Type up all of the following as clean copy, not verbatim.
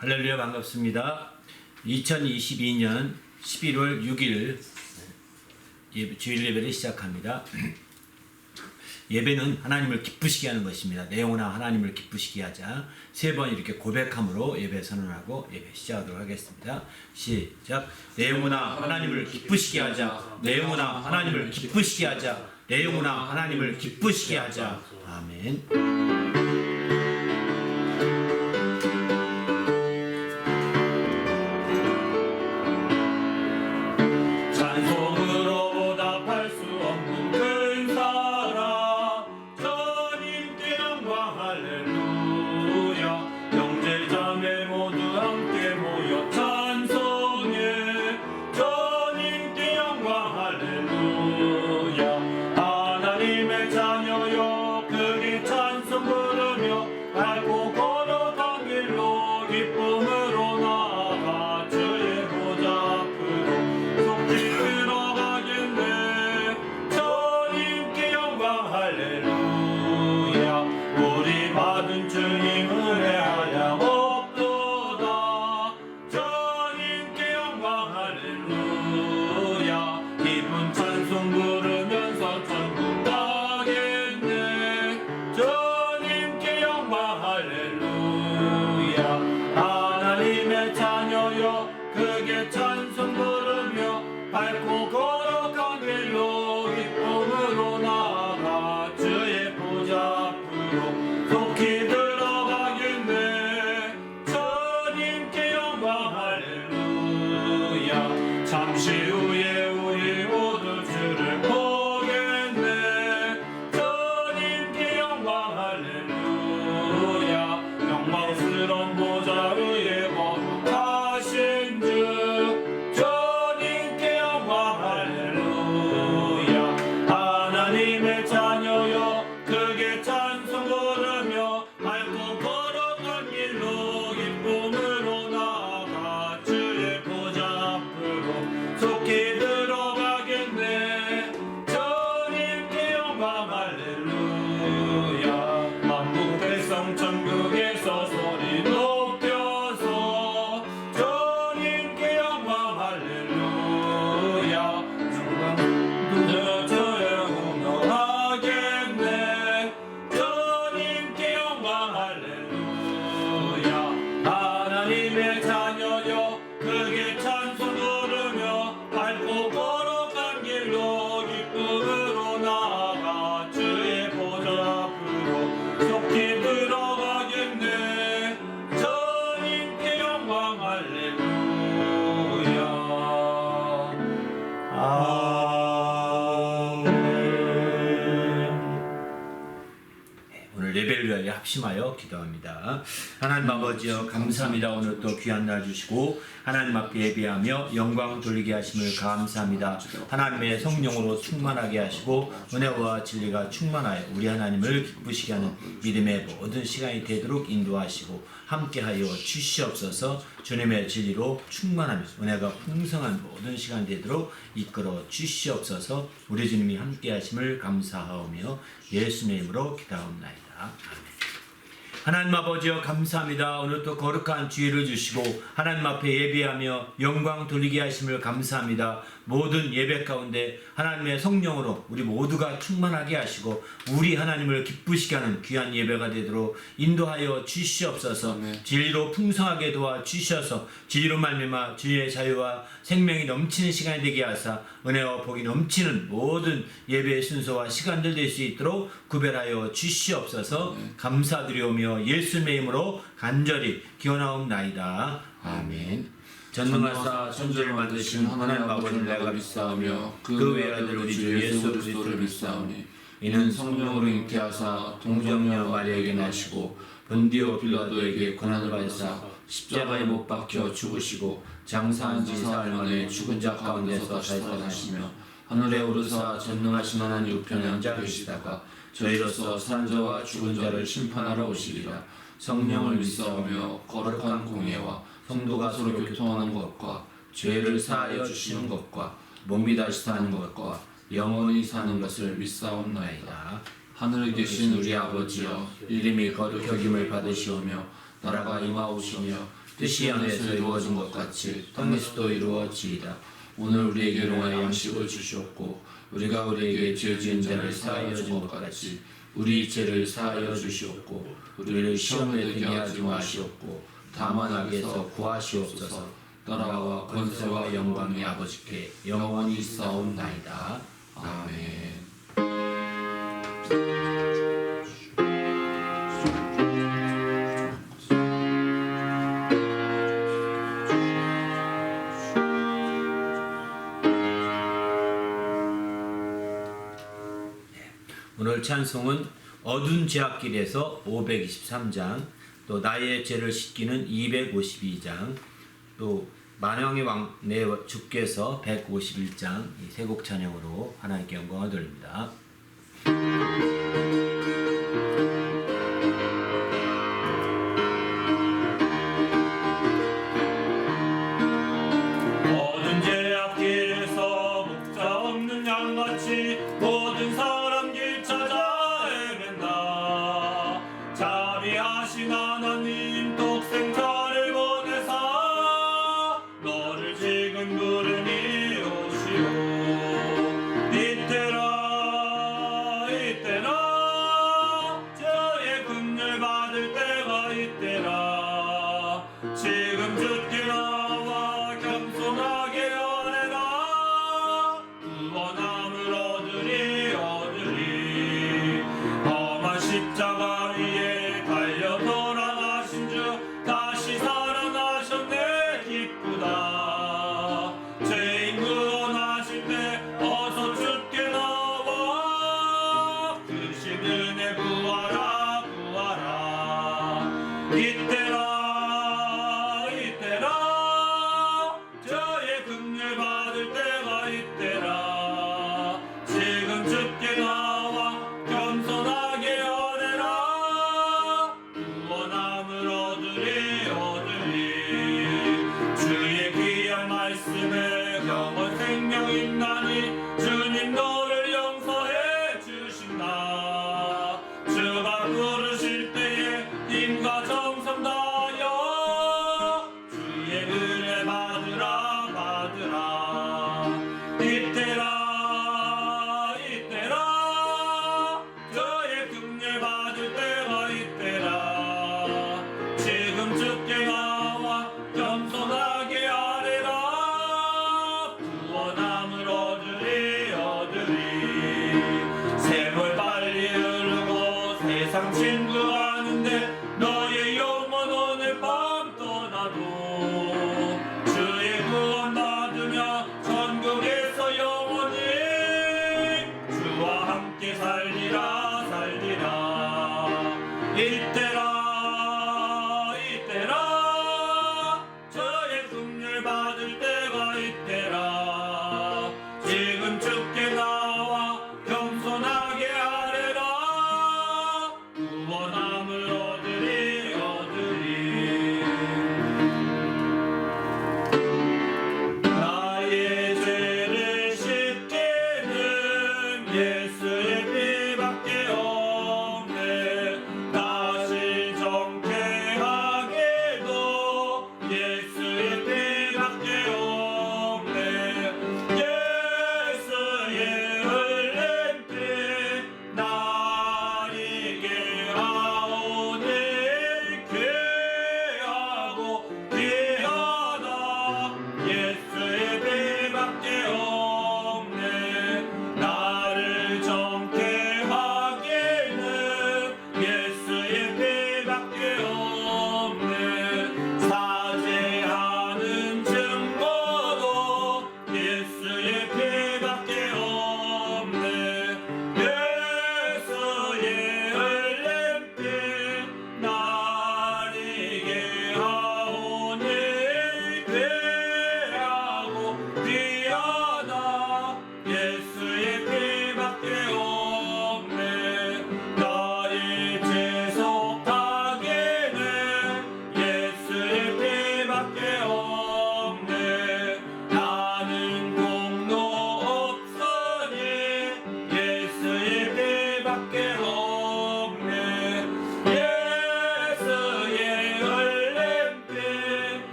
할렐루야, 반갑습니다. 2022년 11월 6일 주일 예배를 시작합니다. 예배는 하나님을 기쁘시게 하는 것입니다. 내 영혼아 하나님을 기쁘시게 하자. 세 번 이렇게 고백함으로 예배 선언하고 예배 시작하도록 하겠습니다. 시작. 내 영혼아 하나님을 기쁘시게 하자. 내 영혼아 하나님을 기쁘시게 하자. 내 영혼아 하나님을 기쁘시게 하자. 아멘. 합심하여 기도합니다. 하나님 아버지여 감사합니다. 오늘 또 귀한 날 주시고 하나님 앞에 예배하며 영광 돌리게 하심을 감사합니다. 하나님의 성령으로 충만하게 하시고 은혜와 진리가 충만하여 우리 하나님을 기쁘시게 하는 믿음의 모든 시간이 되도록 인도하시고 함께하여 주시옵소서. 주님의 진리로 충만하며 은혜가 풍성한 모든 시간 되도록 이끌어 주시옵소서. 우리 주님이 함께하심을 감사하오며 예수님의 이름으로 기도하옵나이다. 아멘. 하나님 아버지여 감사합니다. 오늘 또 거룩한 주일을 주시고 하나님 앞에 예배하며 영광 돌리게 하심을 감사합니다. 모든 예배 가운데 하나님의 성령으로 우리 모두가 충만하게 하시고 우리 하나님을 기쁘시게 하는 귀한 예배가 되도록 인도하여 주시옵소서. 진리로 풍성하게 도와주셔서 진리로 말미암아 주의 자유와 생명이 넘치는 시간이 되게 하사 은혜와 복이 넘치는 모든 예배의 순서와 시간들 될 수 있도록 구별하여 주시옵소서. 감사드리오며 예수님의 이름으로 간절히 기원하옵나이다. 아멘. 전능하사 천지를 만드신 하나님 아버지를 내가 믿사오며 그 외아들 우리 주 예수 그리스도를 믿사오니 이는 성령으로 잉태하사 동정녀 마리아에게 나시고 본디오 빌라도에게 고난을 받으사 십자가에 못 박혀 죽으시고 장사한 지 사흘 만에 죽은 자 가운데서 살아나시며 하늘에 오르사 전능하신 하나님 우편에 앉아 계시다가 저희로서 산 자와 죽은 자를 심판하러 오시리라. 성령을 믿사오며 거룩한 공예와 성도가 서로 교통하는 것과 죄를 사하여 주시는 것과 몸이 다시 사는 것과 영원히 사는 것을 믿사옵나이다. 하늘에 계신 우리 아버지여 이름이 거룩히 여김을 받으시오며 나라가 임하오시며 뜻이 하늘에서 이루어진 것 같이 땅에서도 이루어지이다. 오늘 우리에게 일용할 양식을 주시옵고 우리가 우리에게 죄 지은 자를 사하여 준 것 같이 우리 죄를 사하여 주시옵고 우리를 시험에 들게 하지 마시옵고 다만 악에서 구하시옵소서. 나라와 권세와 영광이 아버지께 영원히 있사옵나이다. 아멘. 오늘 찬송은 어두운 제약길에서 523장, 또 나의 죄를 씻기는 252장, 또 만왕의 왕 내 주께서 151장, 이 세 곡 찬양으로 하나님께 영광을 돌립니다. 어두운 제약길에서 목자 없는 양같이 모든 사람 길 찾아 헤맨다. 자비하신 하나님 독생자를 보내사 너를 지금 부르니 오시오. 이때라 이때라 저의 긍휼 받을 때가 이때라. 지금 주께 나와 겸손하게 아뢰라. 구원함을 얻으리 얻으리. 험한 십자가 위에 달려 돌아가신 주 다시 살아나셨네. 기쁘다. 죄인 구원하실 때 어서 주께 나와 크신 은혜 구하라 구하라. 이때라 이때라 저의 긍휼 받을 때가 이때라. 지금 주께 나와 겸손하게 아뢰라. 구원함을 얻으리 얻으리. 주의 귀한 말씀에 영원 생명 있나니 주님 너를 용서해 주신다. 주가 부르실 때에 힘과 정성 다하여 주의 은혜 받으라 받으라. 이때라 이때라 저의 긍휼 받을 때가 이때라. 지금 주께 나와 겸손하게 아뢰라. 구원함을 얻으리 얻으리. 세월 빨리 흐르고 세상 친구하는데 너의 영혼 오늘 밤 떠나도 주의 구원 받으며 천국에서 영원히 주와 함께 살리라 살리라. 이때라 이때라 저의 긍휼 받을 때가 이때라. 지금 주께 나와 겸손하게 아뢰라. 구원함을 얻으리 얻으리. 나의 죄를 씻기는 예수의 피밖에 없네. 다시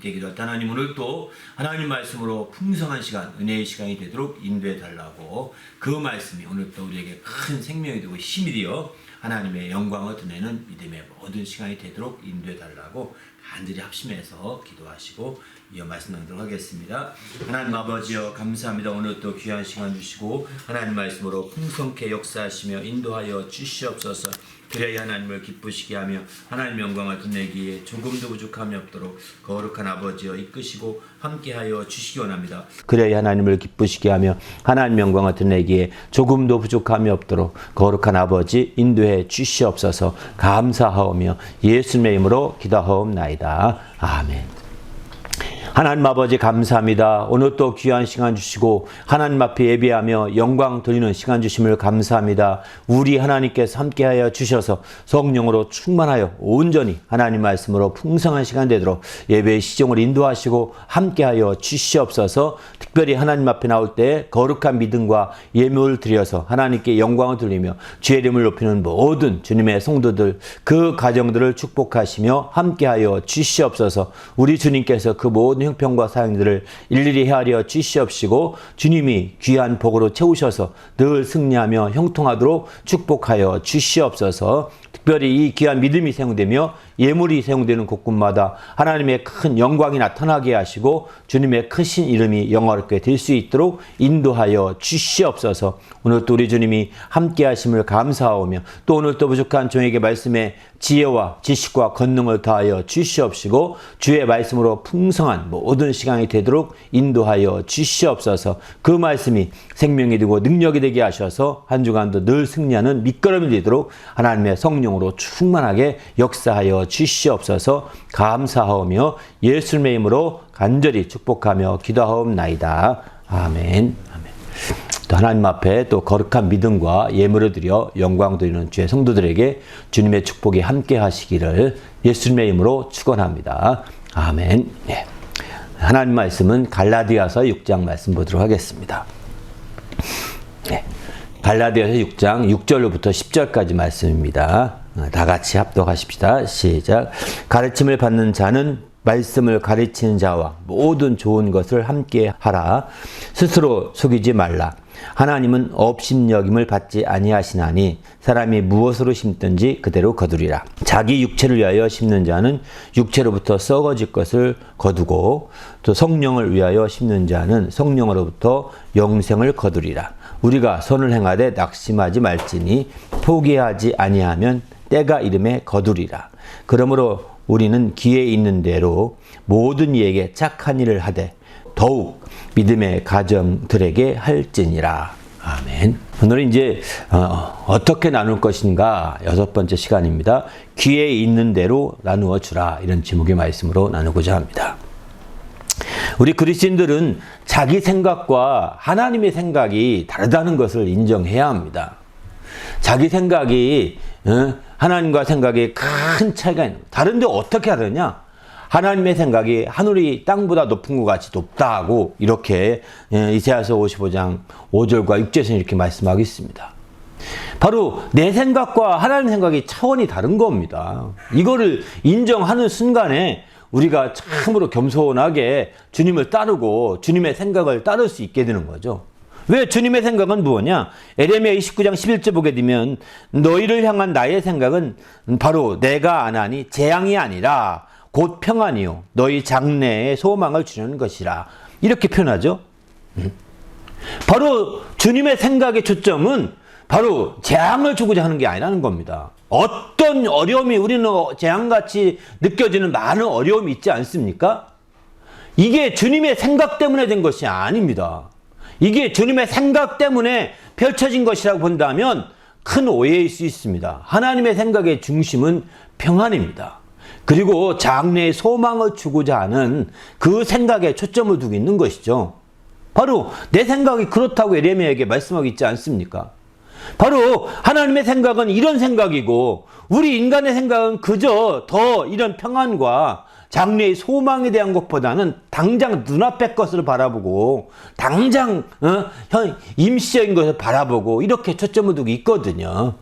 되기도 할 때 하나님 오늘 또 하나님 말씀으로 풍성한 시간, 은혜의 시간이 되도록 인도해 달라고 그 말씀이 오늘 또 우리에게 큰 생명이 되고 힘이 되어 하나님의 영광을 드러내는 믿음의 모든 시간이 되도록 인도해 달라고 간절히 합심해서 기도하시고 이어 말씀 나누도록 하겠습니다. 하나님 아버지여 감사합니다. 오늘 또 귀한 시간 주시고 하나님 말씀으로 풍성케 역사하시며 인도하여 주시옵소서. 그래야 하나님을 기쁘시게 하며 하나님 영광을 드러내기에 조금도 부족함이 없도록 거룩한 아버지여 이끄시고 함께하여 주시기 원합니다. 그래야 하나님을 기쁘시게 하며 하나님 영광을 드러내기에 조금도 부족함이 없도록 거룩한 아버지 인도해 주시옵소서. 감사하오며 예수님의 이름으로 기도하옵나이다. 아멘. 하나님 아버지 감사합니다. 오늘 또 귀한 시간 주시고 하나님 앞에 예배하며 영광 돌리는 시간 주심을 감사합니다. 우리 하나님께서 함께하여 주셔서 성령으로 충만하여 온전히 하나님 말씀으로 풍성한 시간 되도록 예배의 시종을 인도하시고 함께하여 주시옵소서. 특별히 하나님 앞에 나올 때 거룩한 믿음과 예물을 드려서 하나님께 영광을 돌리며 주의 이름을 높이는 모든 주님의 성도들 그 가정들을 축복하시며 함께하여 주시옵소서. 우리 주님께서 그 모든 형편과 사역들을 일일이 헤아려 주시옵시고 주님이 귀한 복으로 채우셔서 늘 승리하며 형통하도록 축복하여 주시옵소서. 특별히 이 귀한 믿음이 사용되며 예물이 사용되는 곳곳마다 하나님의 큰 영광이 나타나게 하시고 주님의 크신 이름이 영화롭게 될 수 있도록 인도하여 주시옵소서. 오늘 또 우리 주님이 함께 하심을 감사하오며 또 오늘 또 부족한 종에게 말씀에 지혜와 지식과 권능을 다하여 주시옵시고 주의 말씀으로 풍성한 모든 시간이 되도록 인도하여 주시옵소서. 그 말씀이 생명이 되고 능력이 되게 하셔서 한 주간도 늘 승리하는 밑거름이 되도록 하나님의 성령으로 충만하게 역사하여 주시옵소서. 감사하오며 예수님의 이름으로 간절히 축복하며 기도하옵나이다. 아멘. 아멘. 또 하나님 앞에 또 거룩한 믿음과 예물을 드려 영광 드리는 주의 성도들에게 주님의 축복이 함께 하시기를 예수님의 이름으로 축원합니다. 아멘. 네. 하나님 말씀은 갈라디아서 6장 말씀 보도록 하겠습니다. 네. 갈라디아서 6장 6절로부터 10절까지 말씀입니다. 다 같이 합독하십시다. 시작. 가르침을 받는 자는 말씀을 가르치는 자와 모든 좋은 것을 함께 하라. 스스로 속이지 말라. 하나님은 업신여김을 받지 아니하시나니 사람이 무엇으로 심든지 그대로 거두리라. 자기 육체를 위하여 심는 자는 육체로부터 썩어질 것을 거두고 또 성령을 위하여 심는 자는 성령으로부터 영생을 거두리라. 우리가 선을 행하되 낙심하지 말지니 포기하지 아니하면 때가 이름에 거두리라. 그러므로 우리는 기회 있는 대로 모든 이에게 착한 일을 하되 더욱 믿음의 가정들에게 할지니라. 아멘. 오늘은 이제 어떻게 나눌 것인가 6번째 시간입니다. 기회 있는 대로 나누어 주라. 이런 제목의 말씀으로 나누고자 합니다. 우리 그리스도인들은 자기 생각과 하나님의 생각이 다르다는 것을 인정해야 합니다. 자기 생각이 하나님과 생각이 큰 차이가 있는 거예요. 다른데 어떻게 하느냐? 하나님의 생각이 하늘이 땅보다 높은 것 같이 높다고 이렇게 이사야서 55장 5절과 6절에서 이렇게 말씀하고 있습니다. 바로 내 생각과 하나님 생각이 차원이 다른 겁니다. 이거를 인정하는 순간에 우리가 참으로 겸손하게 주님을 따르고 주님의 생각을 따를 수 있게 되는 거죠. 왜 주님의 생각은 무엇이냐? 에레미야 29장 11절 보게 되면 너희를 향한 나의 생각은 바로 내가 안 하니 재앙이 아니라 곧 평안이요 너희 장래에 소망을 주려는 것이라. 이렇게 표현하죠. 바로 주님의 생각의 초점은 바로 재앙을 주고자 하는 게 아니라는 겁니다. 어떤 어려움이 우리는 재앙같이 느껴지는 많은 어려움이 있지 않습니까? 이게 주님의 생각 때문에 된 것이 아닙니다. 이게 주님의 생각 때문에 펼쳐진 것이라고 본다면 큰 오해일 수 있습니다. 하나님의 생각의 중심은 평안입니다. 그리고 장래의 소망을 주고자 하는 그 생각에 초점을 두고 있는 것이죠. 바로 내 생각이 그렇다고 에레미야에게 말씀하고 있지 않습니까? 바로 하나님의 생각은 이런 생각이고 우리 인간의 생각은 그저 더 이런 평안과 장래의 소망에 대한 것보다는 당장 눈앞의 것을 바라보고 당장 임시적인 것을 바라보고 이렇게 초점을 두고 있거든요.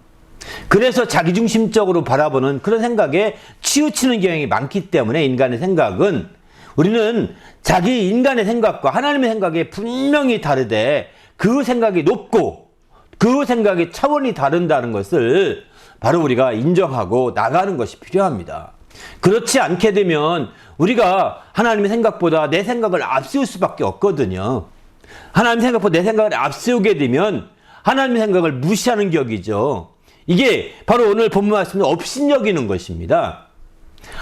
그래서 자기중심적으로 바라보는 그런 생각에 치우치는 경향이 많기 때문에 인간의 생각은 우리는 자기 인간의 생각과 하나님의 생각이 분명히 다르되 그 생각이 높고 그 생각의 차원이 다른다는 것을 바로 우리가 인정하고 나가는 것이 필요합니다. 그렇지 않게 되면 우리가 하나님의 생각보다 내 생각을 앞세울 수밖에 없거든요. 하나님 생각보다 내 생각을 앞세우게 되면 하나님의 생각을 무시하는 격이죠. 이게 바로 오늘 본문 말씀에 업신여기는 것입니다.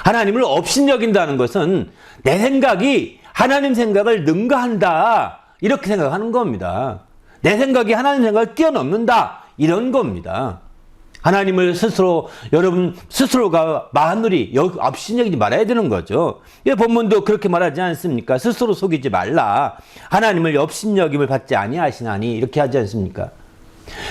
하나님을 업신여긴다는 것은 내 생각이 하나님 생각을 능가한다 이렇게 생각하는 겁니다. 내 생각이 하나님 생각을 뛰어넘는다 이런 겁니다. 하나님을 스스로 여러분 스스로가 마누리 업신여기지 말아야 되는 거죠. 이 본문도 그렇게 말하지 않습니까? 스스로 속이지 말라. 하나님을 업신여김을 받지 아니하시나니 이렇게 하지 않습니까?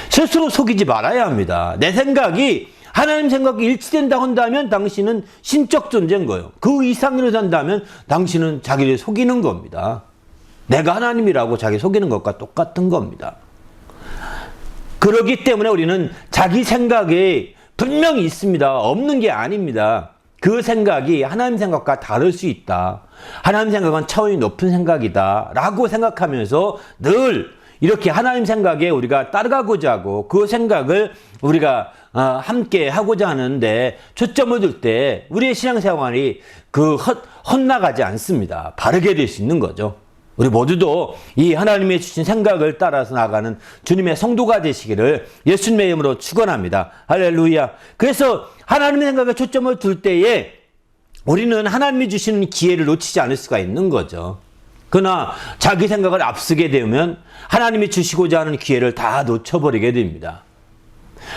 스스로 속이지 말아야 합니다. 내 생각이 하나님 생각이 일치된다고 한다면 당신은 신적 존재인 거예요. 그 이상으로 산다면 당신은 자기를 속이는 겁니다. 내가 하나님이라고 자기 속이는 것과 똑같은 겁니다. 그렇기 때문에 우리는 자기 생각이 분명히 있습니다. 없는 게 아닙니다. 그 생각이 하나님 생각과 다를 수 있다. 하나님 생각은 차원이 높은 생각이다. 라고 생각하면서 늘 이렇게 하나님 생각에 우리가 따라가고자 하고 그 생각을 우리가 함께 하고자 하는데 초점을 둘 때 우리의 신앙생활이 헛나가지 않습니다. 바르게 될 수 있는 거죠. 우리 모두도 이 하나님의 주신 생각을 따라서 나가는 주님의 성도가 되시기를 예수님의 이름으로 축원합니다. 할렐루야. 그래서 하나님의 생각에 초점을 둘 때에 우리는 하나님이 주시는 기회를 놓치지 않을 수가 있는 거죠. 그러나 자기 생각을 앞서게 되면 하나님이 주시고자 하는 기회를 다 놓쳐버리게 됩니다.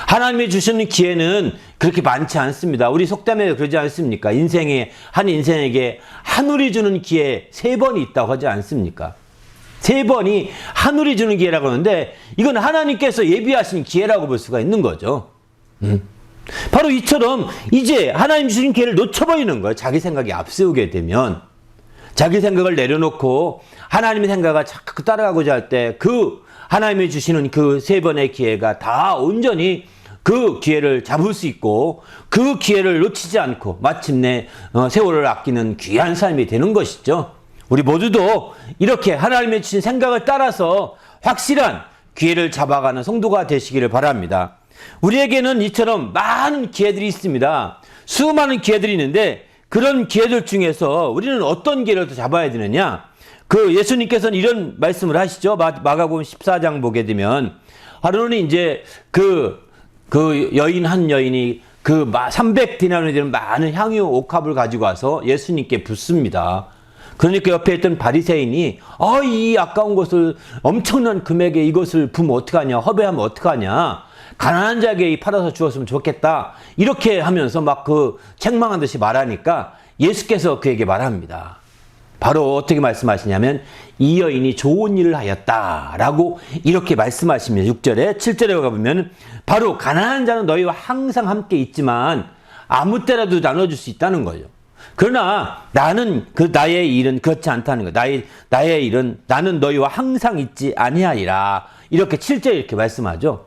하나님이 주시는 기회는 그렇게 많지 않습니다. 우리 속담에 그러지 않습니까? 한 인생에게 하늘이 주는 기회 3번이 있다고 하지 않습니까? 3번이 하늘이 주는 기회라고 하는데 이건 하나님께서 예비하신 기회라고 볼 수가 있는 거죠. 바로 이처럼 이제 하나님 주신 기회를 놓쳐버리는 거예요. 자기 생각이 앞세우게 되면. 자기 생각을 내려놓고 하나님의 생각을 자꾸 따라가고자 할 때 하나님이 주시는 그 3번의 기회가 다 온전히 그 기회를 잡을 수 있고 그 기회를 놓치지 않고 마침내 세월을 아끼는 귀한 삶이 되는 것이죠. 우리 모두도 이렇게 하나님이 주신 생각을 따라서 확실한 기회를 잡아가는 성도가 되시기를 바랍니다. 우리에게는 이처럼 많은 기회들이 있습니다. 수많은 기회들이 있는데 그런 기회들 중에서 우리는 어떤 기회를 더 잡아야 되느냐? 예수님께서는 이런 말씀을 하시죠. 마가복음 14장 보게 되면 하루는 이제 한 여인이 300디나리온이 되는 많은 향유 옥합을 가지고 와서 예수님께 붓습니다. 그러니까 옆에 있던 바리새인이 이 아까운 것을 엄청난 금액에 이것을 부으면 어떡하냐, 허배하면 어떡하냐, 가난한 자에게 팔아서 주었으면 좋겠다 이렇게 하면서 책망한 듯이 말하니까 예수께서 그에게 말합니다. 바로 어떻게 말씀하시냐면 이 여인이 좋은 일을 하였다라고 이렇게 말씀하시면 6절에 7절에 가보면 바로 가난한 자는 너희와 항상 함께 있지만 아무 때라도 나눠줄 수 있다는 거죠. 그러나 나는 나의 일은 그렇지 않다는 거예요. 나의 일은 나는 너희와 항상 있지 아니하리라 이렇게 7절에 이렇게 말씀하죠.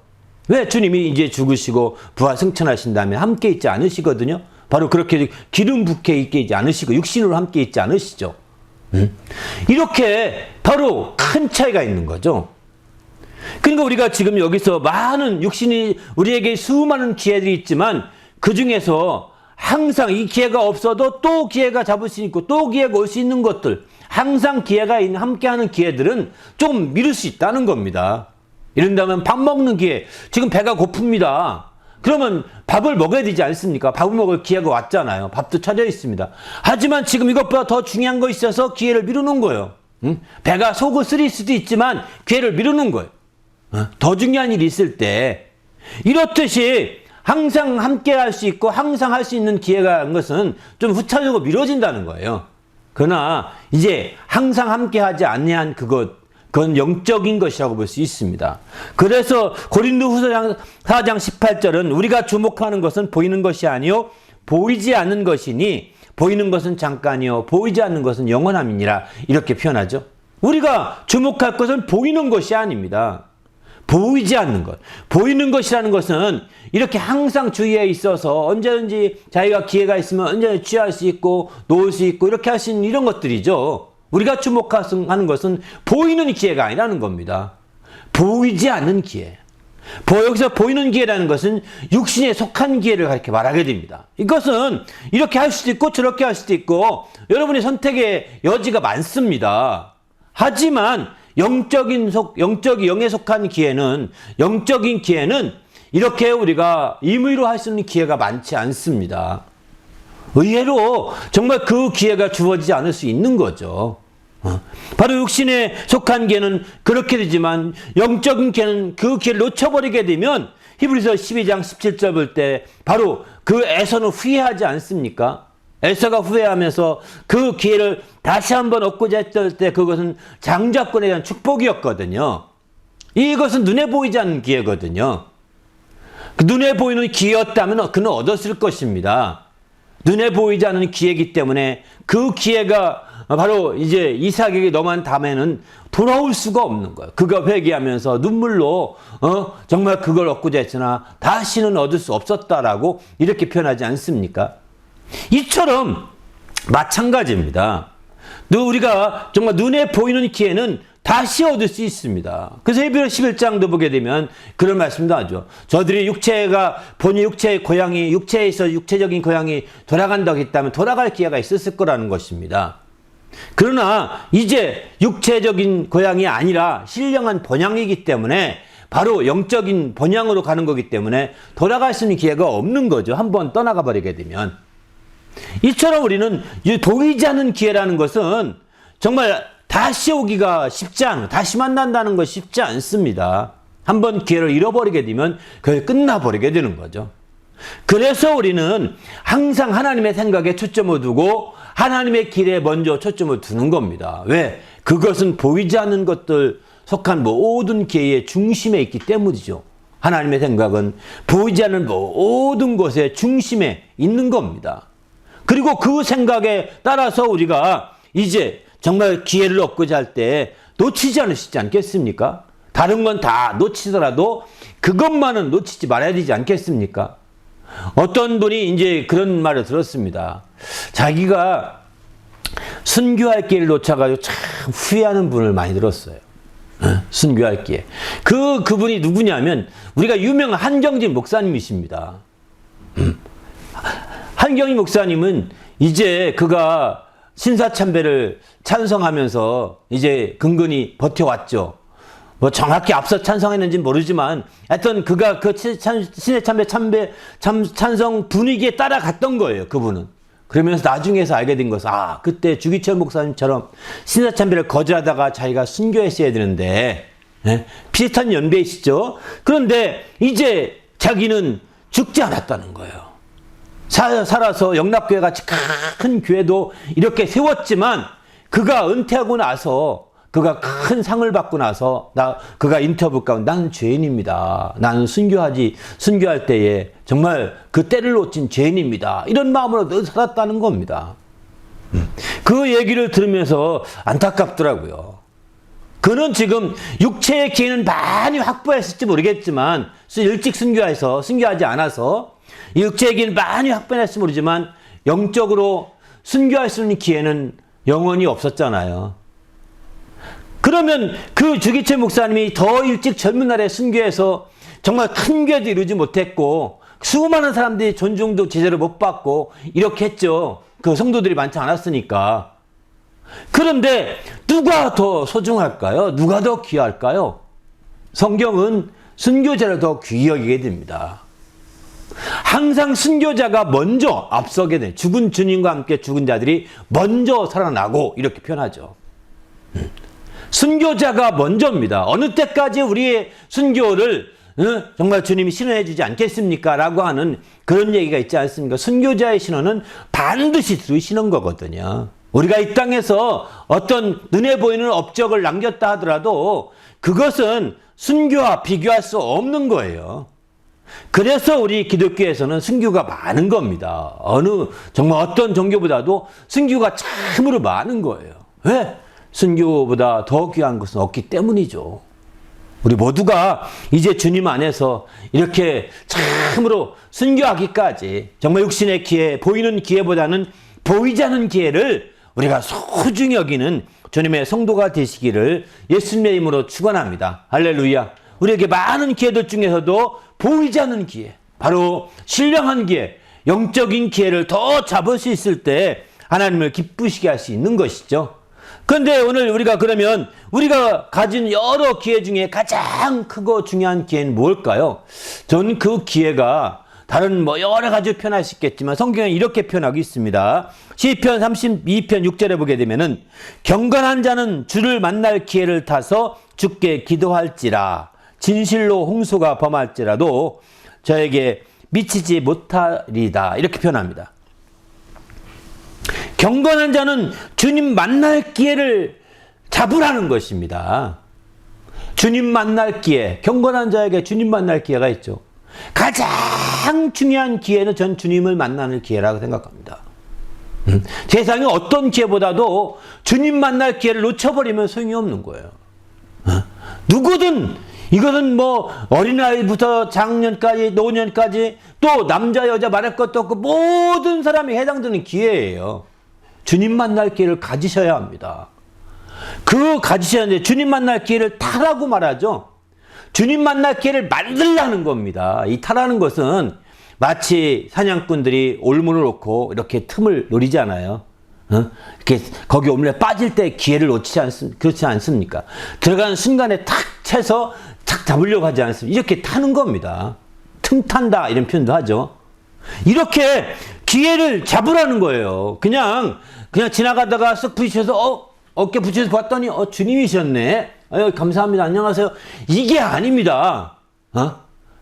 왜? 주님이 이제 죽으시고 부활 승천하신 다음에 함께 있지 않으시거든요. 바로 그렇게 기름 붓게 있지 않으시고 육신으로 함께 있지 않으시죠. 이렇게 바로 큰 차이가 있는 거죠. 그러니까 우리가 지금 여기서 많은 육신이 우리에게 수많은 기회들이 있지만 그 중에서 항상 이 기회가 없어도 또 기회가 잡을 수 있고 또 기회가 올 수 있는 것들 항상 기회가 있는 함께하는 기회들은 좀 미룰 수 있다는 겁니다. 이른다면 밥 먹는 기회. 지금 배가 고픕니다. 그러면 밥을 먹어야 되지 않습니까? 밥을 먹을 기회가 왔잖아요. 밥도 차려 있습니다. 하지만 지금 이것보다 더 중요한 거 있어서 기회를 미루는 거예요. 배가 속을 쓰릴 수도 있지만 기회를 미루는 거예요. 더 중요한 일이 있을 때. 이렇듯이 항상 함께 할 수 있고 항상 할 수 있는 기회가 한 것은 좀 후차적으로 미뤄진다는 거예요. 그러나 이제 항상 함께 하지 않는 그건 영적인 것이라고 볼 수 있습니다. 그래서 고린도후서 4장 18절은 우리가 주목하는 것은 보이는 것이 아니요 보이지 않는 것이니 보이는 것은 잠깐이요 보이지 않는 것은 영원함이니라 이렇게 표현하죠. 우리가 주목할 것은 보이는 것이 아닙니다. 보이지 않는 것. 보이는 것이라는 것은 이렇게 항상 주위에 있어서 언제든지 자기가 기회가 있으면 언제든지 취할 수 있고 놓을 수 있고 이렇게 할 수 있는 이런 것들이죠. 우리가 주목하는 것은 보이는 기회가 아니라는 겁니다. 보이지 않는 기회. 여기서 보이는 기회라는 것은 육신에 속한 기회를 그렇게 말하게 됩니다. 이것은 이렇게 할 수도 있고 저렇게 할 수도 있고 여러분의 선택의 여지가 많습니다. 하지만 영에 속한 기회는, 영적인 기회는 이렇게 우리가 임의로 할 수 있는 기회가 많지 않습니다. 의외로 정말 그 기회가 주어지지 않을 수 있는 거죠. 바로 육신에 속한 기회는 그렇게 되지만 영적인 기회는 그 기회를 놓쳐버리게 되면 히브리서 12장 17절 볼 때 바로 그 에서는 후회하지 않습니까? 에서가 후회하면서 그 기회를 다시 한번 얻고자 했을 때 그것은 장자권에 대한 축복이었거든요. 이것은 눈에 보이지 않는 기회거든요. 눈에 보이는 기회였다면 그는 얻었을 것입니다. 눈에 보이지 않는 기회이기 때문에 그 기회가 바로 이제 이삭에게 넘어간 다음에는 돌아올 수가 없는 거예요. 그가 회개하면서 눈물로 정말 그걸 얻고자 했으나 다시는 얻을 수 없었다라고 이렇게 표현하지 않습니까? 이처럼 마찬가지입니다. 우리가 정말 눈에 보이는 기회는 다시 얻을 수 있습니다. 그래서 히브리서 11장도 보게 되면 그런 말씀도 하죠. 저들이 본인 육체의 고향이, 육체에서 육체적인 고향이 돌아간다고 했다면 돌아갈 기회가 있었을 거라는 것입니다. 그러나 이제 육체적인 고향이 아니라 신령한 번향이기 때문에 바로 영적인 번향으로 가는 거기 때문에 돌아갈 수 있는 기회가 없는 거죠. 한번 떠나가 버리게 되면. 이처럼 우리는 보이지 않는 기회라는 것은 정말 다시 오기가 쉽지 않아요. 다시 만난다는 것이 쉽지 않습니다. 한번 기회를 잃어버리게 되면 그게 끝나버리게 되는 거죠. 그래서 우리는 항상 하나님의 생각에 초점을 두고 하나님의 길에 먼저 초점을 두는 겁니다. 왜? 그것은 보이지 않는 것들 속한 모든 기회의 중심에 있기 때문이죠. 하나님의 생각은 보이지 않는 모든 것의 중심에 있는 겁니다. 그리고 그 생각에 따라서 우리가 이제 정말 기회를 얻고자 할 때 놓치지 않으시지 않겠습니까? 다른 건 다 놓치더라도 그것만은 놓치지 말아야 되지 않겠습니까? 어떤 분이 이제 그런 말을 들었습니다. 자기가 순교할 기회를 놓쳐가지고 참 후회하는 분을 많이 들었어요. 순교할 기회. 그분이 누구냐면 우리가 유명한 한경진 목사님이십니다. 한경진 목사님은 이제 그가 신사참배를 찬성하면서 이제 근근히 버텨왔죠. 뭐 정확히 앞서 찬성했는지 모르지만 하여튼 그가 그 신사참배 찬성 분위기에 따라갔던 거예요. 그분은. 그러면서 나중에서 알게 된 것은 그때 주기철 목사님처럼 신사참배를 거절하다가 자기가 순교했어야 되는데 비슷한 연배이시죠. 그런데 이제 자기는 죽지 않았다는 거예요. 살아서 영락교회 같이 큰 교회도 이렇게 세웠지만 그가 은퇴하고 나서 그가 큰 상을 받고 나서 그가 인터뷰 가운데 나는 죄인입니다. 나는 순교할 때에 정말 그 때를 놓친 죄인입니다. 이런 마음으로 늘 살았다는 겁니다. 그 얘기를 들으면서 안타깝더라고요. 그는 지금 육체의 기회는 많이 확보했을지 모르겠지만 일찍 순교하지 않아서 육체의 기회는 많이 확보했을지 모르지만 영적으로 순교할 수 있는 기회는 영원히 없었잖아요. 그러면 그 주기철 목사님이 더 일찍 젊은 날에 순교해서 정말 큰 교회도 이루지 못했고 수많은 사람들이 존중도 제대로 못 받고 이렇게 했죠. 그 성도들이 많지 않았으니까. 그런데 누가 더 소중할까요? 누가 더 귀할까요? 성경은 순교자를 더 귀히 여기게 됩니다. 항상 순교자가 먼저 앞서게 돼. 죽은 주님과 함께 죽은 자들이 먼저 살아나고 이렇게 표현하죠. 순교자가 먼저입니다. 어느 때까지 우리의 순교를 정말 주님이 신원해 주지 않겠습니까? 라고 하는 그런 얘기가 있지 않습니까? 순교자의 신원은 반드시 들으시는 거거든요. 우리가 이 땅에서 어떤 눈에 보이는 업적을 남겼다 하더라도 그것은 순교와 비교할 수 없는 거예요. 그래서 우리 기독교에서는 순교가 많은 겁니다. 정말 어떤 종교보다도 순교가 참으로 많은 거예요. 왜? 순교보다 더 귀한 것은 없기 때문이죠. 우리 모두가 이제 주님 안에서 이렇게 참으로 순교하기까지 정말 육신의 기회, 보이는 기회보다는 보이지 않는 기회를 우리가 소중히 여기는 주님의 성도가 되시기를 예수님의 이름으로 축원합니다. 할렐루야. 우리에게 많은 기회들 중에서도 보이지 않는 기회, 바로 신령한 기회, 영적인 기회를 더 잡을 수 있을 때 하나님을 기쁘시게 할 수 있는 것이죠. 그런데 오늘 우리가 그러면 우리가 가진 여러 기회 중에 가장 크고 중요한 기회는 뭘까요? 저는 그 기회가 다른 여러 가지로 표현할 수 있겠지만 성경에 이렇게 표현하고 있습니다. 시편 32편 6절에 보게 되면은 경건한 자는 주를 만날 기회를 타서 주께 기도할지라 진실로 홍수가 범할지라도 저에게 미치지 못하리다 이렇게 표현합니다. 경건한 자는 주님 만날 기회를 잡으라는 것입니다. 주님 만날 기회, 경건한 자에게 주님 만날 기회가 있죠. 가장 중요한 기회는 전 주님을 만나는 기회라고 생각합니다. 세상의 어떤 기회보다도 주님 만날 기회를 놓쳐버리면 소용이 없는 거예요. 누구든 이거는 어린아이부터 장년까지 노년까지 또 남자 여자 말할 것도 없고 모든 사람이 해당되는 기회예요. 주님 만날 기회를 가지셔야 합니다. 가지셔야 하는데 주님 만날 기회를 타라고 말하죠. 주님 만날 기회를 만들라는 겁니다. 이 타라는 것은 마치 사냥꾼들이 올문을 놓고 이렇게 틈을 노리지 않아요. 이렇게 거기 오물에 빠질 때 기회를 그렇지 않습니까? 들어가는 순간에 탁 채서 탁 잡으려고 하지 않습니까? 이렇게 타는 겁니다. 틈 탄다 이런 표현도 하죠. 이렇게 기회를 잡으라는 거예요. 그냥 지나가다가 쓱 부딪혀서 어깨 부딪혀서 봤더니 주님이셨네. 감사합니다. 안녕하세요. 이게 아닙니다.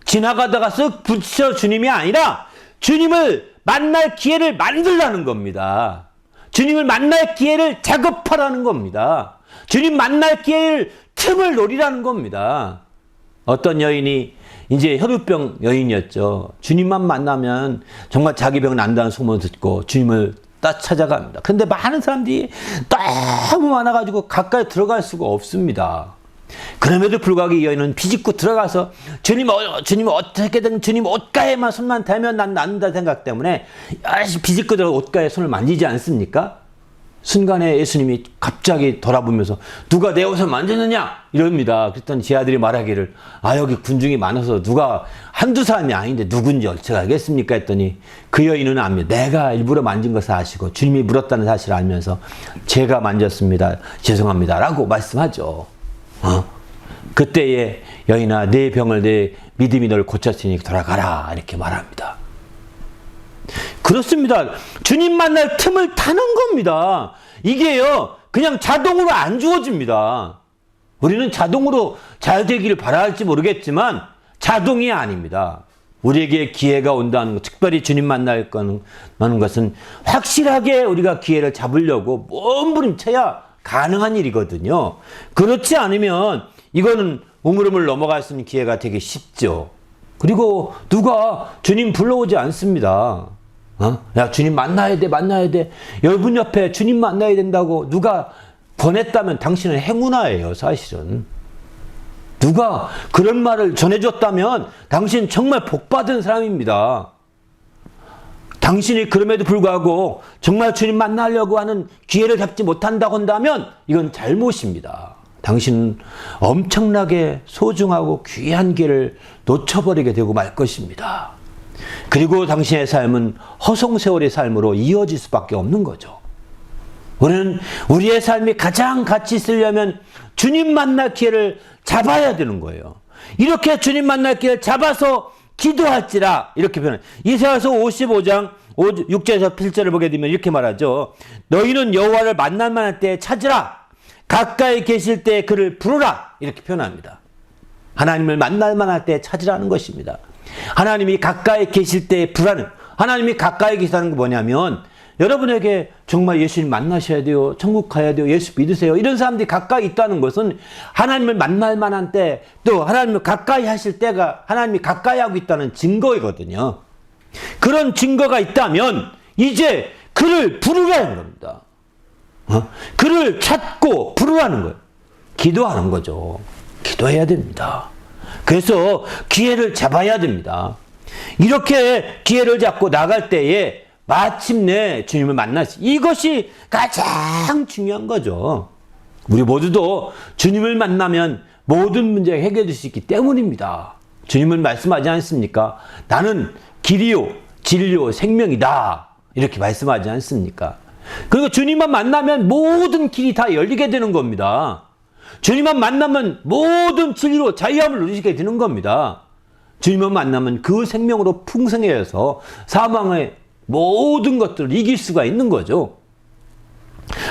지나가다가 쓱 부딪혀 주님이 아니라 주님을 만날 기회를 만들라는 겁니다. 주님을 만날 기회를 작업하라는 겁니다. 주님 만날 기회를 틈을 노리라는 겁니다. 어떤 여인이 이제 혈우병 여인이었죠. 주님만 만나면 정말 자기 병은 난다는 소문을 듣고 주님을 딱 찾아갑니다. 근데 많은 사람들이 너무 많아가지고 가까이 들어갈 수가 없습니다. 그럼에도 불구하고 이 여인은 비집고 들어가서 주님 어떻게든 주님 옷가에만 손만 대면 난 낫는다 생각 때문에 열심히 비집고 들어가 옷가에 손을 만지지 않습니까? 순간에 예수님이 갑자기 돌아보면서 누가 내 옷을 만졌느냐 이럽니다. 그랬더니 제 아들이 말하기를 여기 군중이 많아서 누가 한두 사람이 아닌데 누군지 어찌 알겠습니까 했더니 그 여인은 압니다. 내가 일부러 만진 것을 아시고 주님이 물었다는 사실을 알면서 제가 만졌습니다. 죄송합니다 라고 말씀하죠. 그때에 여인아 내 병을 내 믿음이 널 고쳤으니 돌아가라 이렇게 말합니다. 그렇습니다. 주님 만날 틈을 타는 겁니다. 이게요 그냥 자동으로 안 주어집니다. 우리는 자동으로 잘 되기를 바랄지 모르겠지만 자동이 아닙니다. 우리에게 기회가 온다는 것, 특별히 주님 만날 거는 것은 확실하게 우리가 기회를 잡으려고 몸부림쳐야 가능한 일이거든요. 그렇지 않으면 이거는 우물우물 넘어갈 수 있는 기회가 되게 쉽죠. 그리고 누가 주님 불러오지 않습니다. 야 주님 만나야 돼. 여러분 옆에 주님 만나야 된다고 누가 권했다면 당신은 행운아예요. 사실은. 누가 그런 말을 전해줬다면 당신 정말 복받은 사람입니다. 당신이 그럼에도 불구하고 정말 주님 만나려고 하는 기회를 잡지 못한다고 한다면 이건 잘못입니다. 당신은 엄청나게 소중하고 귀한 기회를 놓쳐버리게 되고 말 것입니다. 그리고 당신의 삶은 허송세월의 삶으로 이어질 수밖에 없는 거죠. 우리는 우리의 삶이 가장 가치 있으려면 주님 만날 기회를 잡아야 되는 거예요. 이렇게 주님 만날 기회를 잡아서 기도할지라 이렇게 표현해요. 이사야서 55장 6절에서 7절을 보게 되면 이렇게 말하죠. 너희는 여호와를 만날 만할 때 찾으라. 가까이 계실 때 그를 부르라. 이렇게 표현합니다. 하나님을 만날 만할 때 찾으라는 것입니다. 하나님이 가까이 계실 때 부르라는, 하나님이 가까이 계시다는 게 뭐냐면 여러분에게 정말 예수님 만나셔야 돼요. 천국 가야 돼요. 예수 믿으세요. 이런 사람들이 가까이 있다는 것은 하나님을 만날 만한 때, 또 하나님을 가까이 하실 때가 하나님이 가까이 하고 있다는 증거이거든요. 그런 증거가 있다면 이제 그를 부르라는 겁니다. 그를 찾고 부르라는 거예요. 기도하는 거죠. 기도해야 됩니다. 그래서 기회를 잡아야 됩니다. 이렇게 기회를 잡고 나갈 때에 마침내 주님을 만날 수, 이것이 가장 중요한 거죠. 우리 모두도 주님을 만나면 모든 문제가 해결될 수 있기 때문입니다. 주님은 말씀하지 않습니까? 나는 길이요, 진리요, 생명이다. 이렇게 말씀하지 않습니까? 그리고 주님만 만나면 모든 길이 다 열리게 되는 겁니다. 주님만 만나면 모든 진리로 자유함을 누리게 되는 겁니다. 주님만 만나면 그 생명으로 풍성해져서 사망의 모든 것들을 이길 수가 있는 거죠.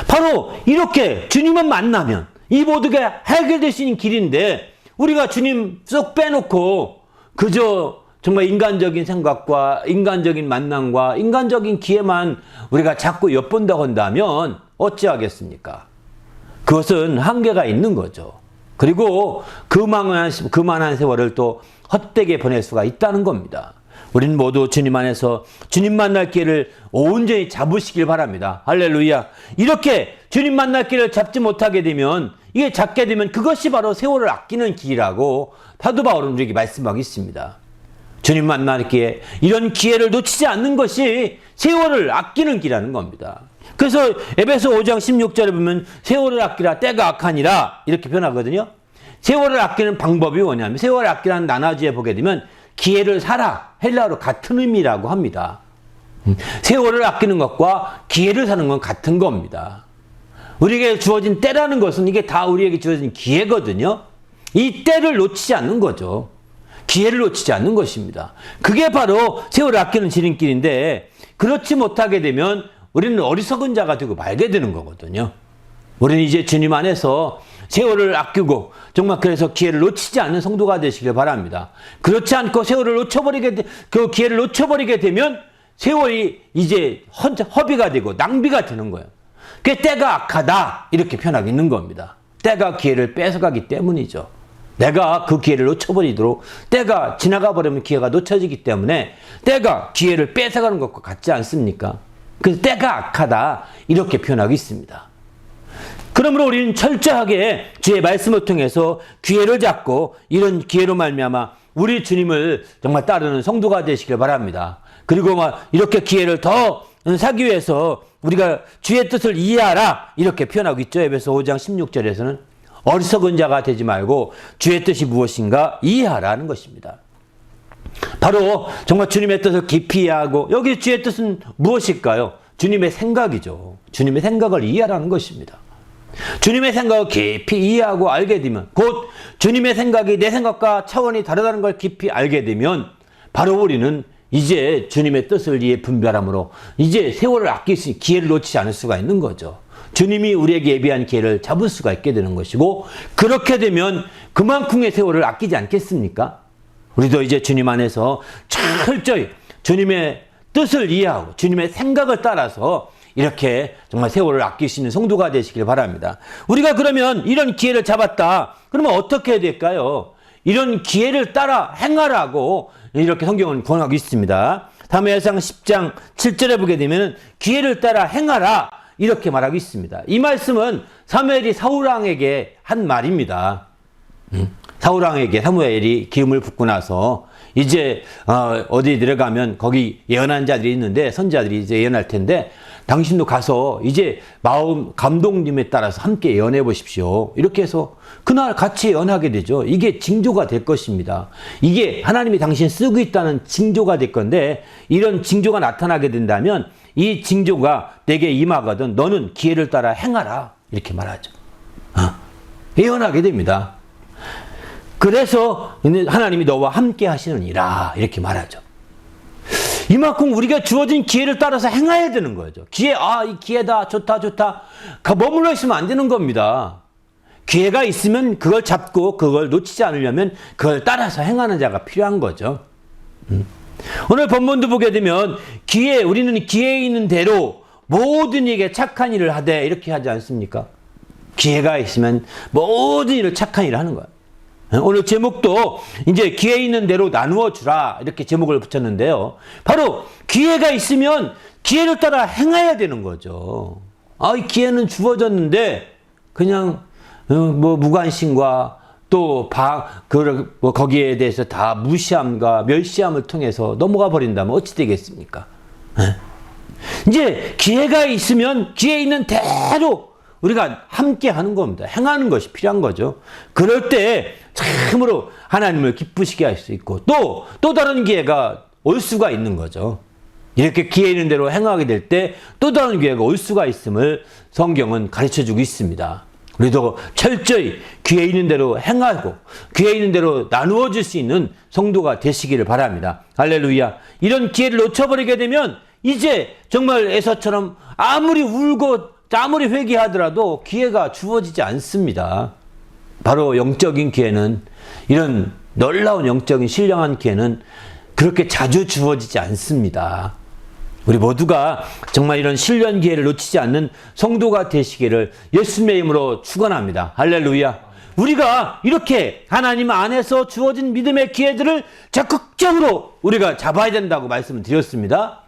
바로 이렇게 주님만 만나면 이 모두가 해결될 수 있는 길인데, 우리가 주님 쏙 빼놓고 그저 정말 인간적인 생각과 인간적인 만남과 인간적인 기회만 우리가 자꾸 엿본다고 한다면 어찌하겠습니까? 그것은 한계가 있는 거죠. 그리고 그만한 세월을 또 헛되게 보낼 수가 있다는 겁니다. 우리는 모두 주님 안에서 주님 만날 기회를 온전히 잡으시길 바랍니다. 할렐루야. 이렇게 주님 만날 기회를 잡지 못하게 되면, 이게 잡게 되면 그것이 바로 세월을 아끼는 길이라고 사도 바울은 우리에게 말씀하고 있습니다. 주님 만날 기회, 이런 기회를 놓치지 않는 것이 세월을 아끼는 길이라는 겁니다. 그래서 에베소 5장 16절에 보면 세월을 아끼라 때가 악하니라 이렇게 표현하거든요. 세월을 아끼는 방법이 뭐냐면, 세월을 아끼라는 나눠주에 보게 되면 기회를 사라, 헬라어로 같은 의미라고 합니다. 세월을 아끼는 것과 기회를 사는 건 같은 겁니다. 우리에게 주어진 때라는 것은 이게 다 우리에게 주어진 기회거든요. 이 때를 놓치지 않는 거죠. 기회를 놓치지 않는 것입니다. 그게 바로 세월을 아끼는 지름길인데, 그렇지 못하게 되면 우리는 어리석은 자가 되고 말게 되는 거거든요. 우리는 이제 주님 안에서 세월을 아끼고 정말 그래서 기회를 놓치지 않는 성도가 되시길 바랍니다. 그렇지 않고 세월을 그 기회를 놓쳐버리게 되면 세월이 이제 허비가 되고 낭비가 되는 거예요. 그게 때가 악하다 이렇게 표현하고 있는 겁니다. 때가 기회를 뺏어가기 때문이죠. 내가 그 기회를 놓쳐버리도록, 때가 지나가 버리면 기회가 놓쳐지기 때문에 때가 기회를 뺏어가는 것과 같지 않습니까? 그래서 때가 악하다 이렇게 표현하고 있습니다. 그러므로 우리는 철저하게 주의 말씀을 통해서 기회를 잡고 이런 기회로 말미암아 우리 주님을 정말 따르는 성도가 되시길 바랍니다. 그리고 이렇게 기회를 더 사기 위해서 우리가 주의 뜻을 이해하라 이렇게 표현하고 있죠. 에베소 5장 16절에서는 어리석은 자가 되지 말고 주의 뜻이 무엇인가 이해하라는 것입니다. 바로 정말 주님의 뜻을 깊이 이해하고, 여기 주의 뜻은 무엇일까요? 주님의 생각이죠. 주님의 생각을 이해하라는 것입니다. 주님의 생각을 깊이 이해하고 알게 되면, 곧 주님의 생각이 내 생각과 차원이 다르다는 걸 깊이 알게 되면 바로 우리는 이제 주님의 뜻을 이해 분별함으로 이제 세월을 아낄 수 있는 기회를 놓치지 않을 수가 있는 거죠. 주님이 우리에게 예비한 기회를 잡을 수가 있게 되는 것이고, 그렇게 되면 그만큼의 세월을 아끼지 않겠습니까? 우리도 이제 주님 안에서 철저히 주님의 뜻을 이해하고 주님의 생각을 따라서 이렇게 정말 세월을 아낄 수 있는 성도가 되시길 바랍니다. 우리가 그러면 이런 기회를 잡았다. 그러면 어떻게 해야 될까요? 이런 기회를 따라 행하라고 이렇게 성경은 권하고 있습니다. 사무엘상 10장 7절에 보게 되면 기회를 따라 행하라 이렇게 말하고 있습니다. 이 말씀은 사무엘이 사울왕에게 한 말입니다. 사울왕에게 사무엘이 기름을 붓고 나서 이제 어디 들어가면 거기 예언한 자들이 있는데, 선자들이 이제 예언할 텐데 당신도 가서 이제 마음 감독님에 따라서 함께 예언해 보십시오. 이렇게 해서 그날 같이 예언하게 되죠. 이게 징조가 될 것입니다. 이게 하나님이 당신 쓰고 있다는 징조가 될 건데, 이런 징조가 나타나게 된다면 이 징조가 내게 임하거든 너는 기회를 따라 행하라 이렇게 말하죠. 예언하게 됩니다. 그래서 하나님이 너와 함께 하시느니라 이렇게 말하죠. 이만큼 우리가 주어진 기회를 따라서 행해야 되는 거죠. 기회, 이 기회다, 좋다. 머물러 있으면 안 되는 겁니다. 기회가 있으면 그걸 잡고 그걸 놓치지 않으려면 그걸 따라서 행하는 자가 필요한 거죠. 오늘 본문도 보게 되면 우리는 기회에 있는 대로 모든 이에게 착한 일을 하되 이렇게 하지 않습니까? 기회가 있으면 모든 일을 착한 일을 하는 거예요. 오늘 제목도 이제 기회 있는 대로 나누어 주라 이렇게 제목을 붙였는데요. 바로 기회가 있으면 기회를 따라 행해야 되는 거죠. 이 기회는 주어졌는데 그냥 무관심과 거기에 대해서 다 무시함과 멸시함을 통해서 넘어가 버린다면 어찌 되겠습니까? 예? 이제 기회가 있으면 기회 있는 대로 우리가 함께 하는 겁니다. 행하는 것이 필요한 거죠. 그럴 때 참으로 하나님을 기쁘시게 할 수 있고 또 다른 기회가 올 수가 있는 거죠. 이렇게 기회 있는 대로 행하게 될 때 또 다른 기회가 올 수가 있음을 성경은 가르쳐주고 있습니다. 우리도 철저히 기회 있는 대로 행하고 기회 있는 대로 나누어 줄 수 있는 성도가 되시기를 바랍니다. 할렐루야. 이런 기회를 놓쳐버리게 되면 이제 정말 에서처럼 아무리 울고 아무리 회개하더라도 기회가 주어지지 않습니다. 바로 영적인 기회는, 이런 놀라운 영적인 신령한 기회는 그렇게 자주 주어지지 않습니다. 우리 모두가 정말 이런 신령 기회를 놓치지 않는 성도가 되시기를 예수님의 이름으로 축원합니다. 할렐루야. 우리가 이렇게 하나님 안에서 주어진 믿음의 기회들을 적극적으로 우리가 잡아야 된다고 말씀을 드렸습니다.